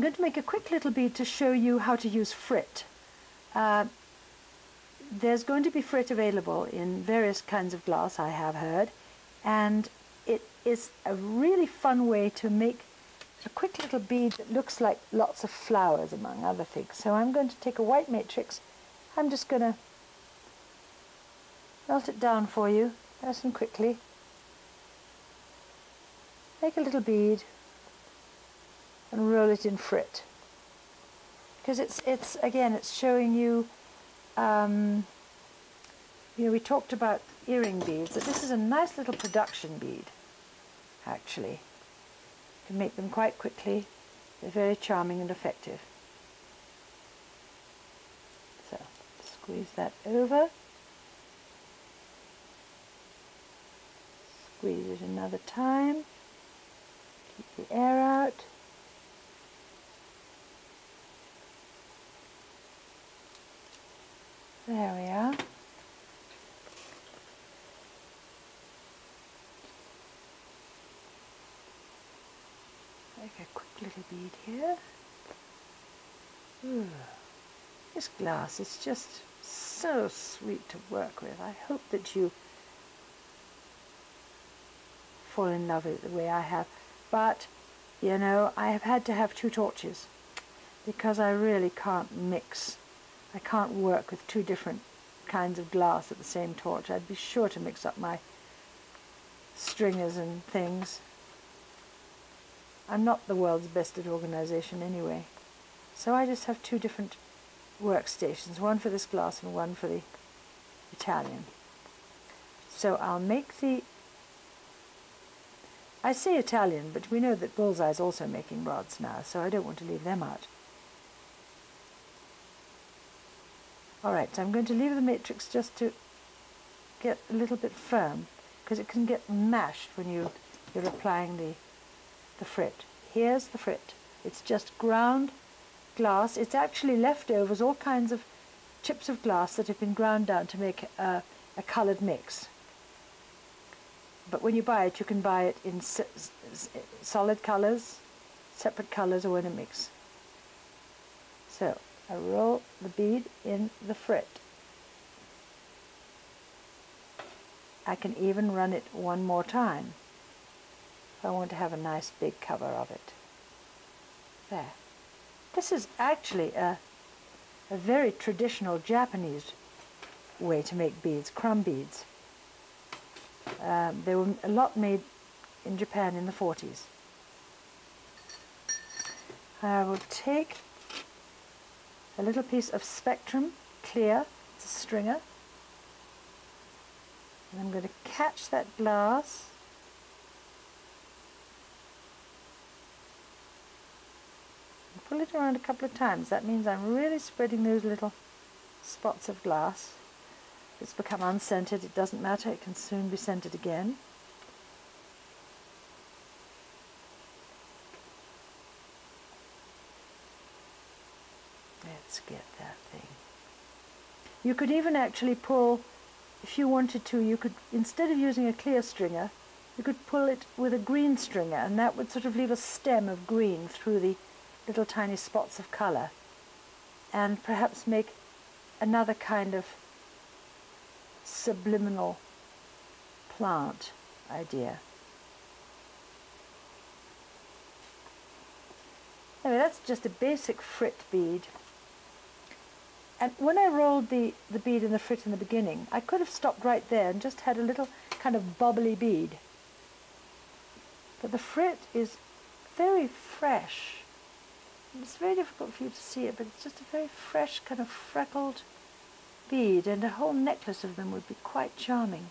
going to make a quick little bead to show you how to use frit. There's going to be frit available in various kinds of glass, I have heard, and it is a really fun way to make a quick little bead that looks like lots of flowers, among other things. So I'm going to take a white matrix. I'm just going to melt it down for you nice and quickly. Make a little bead and roll it in frit, because it's again, it's showing you, you know, we talked about earring beads, that this is a nice little production bead, actually. You can make them quite quickly. They're very charming and effective. So, squeeze that over. Squeeze it another time. Keep the air out. There we are. Make a quick little bead here. Ooh. This glass is just so sweet to work with. I hope that you fall in love with it the way I have. But, you know, I have had to have 2 torches because I really can't mix. I can't work with 2 different kinds of glass at the same torch. I'd be sure to mix up my stringers and things. I'm not the world's best at organization anyway. So I just have 2 different workstations, one for this glass and one for the Italian. So I'll make the, I say Italian, but we know that Bullseye is also making rods now, so I don't want to leave them out. Alright, so I'm going to leave the matrix just to get a little bit firm, because it can get mashed when you're applying the frit. Here's the frit. It's just ground glass. It's actually leftovers, all kinds of chips of glass that have been ground down to make a coloured mix. But when you buy it, you can buy it in solid colours, separate colours, or in a mix. So I roll the bead in the frit. I can even run it one more time if I want to have a nice big cover of it. There. This is actually a very traditional Japanese way to make beads, crumb beads. They were a lot made in Japan in the 40s. I will take a little piece of spectrum, clear, it's a stringer, and I'm going to catch that glass and pull it around a couple of times. That means I'm really spreading those little spots of glass. If it's become unscented, it doesn't matter, it can soon be scented again. Let's get that thing. You could even actually pull, if you wanted to, you could, instead of using a clear stringer, you could pull it with a green stringer, and that would sort of leave a stem of green through the little tiny spots of colour, and perhaps make another kind of subliminal plant idea. Anyway, that's just a basic frit bead. And when I rolled the bead in the frit in the beginning, I could have stopped right there and just had a little kind of bubbly bead. But the frit is very fresh. It's very difficult for you to see it, but it's just a very fresh, kind of freckled bead, and a whole necklace of them would be quite charming.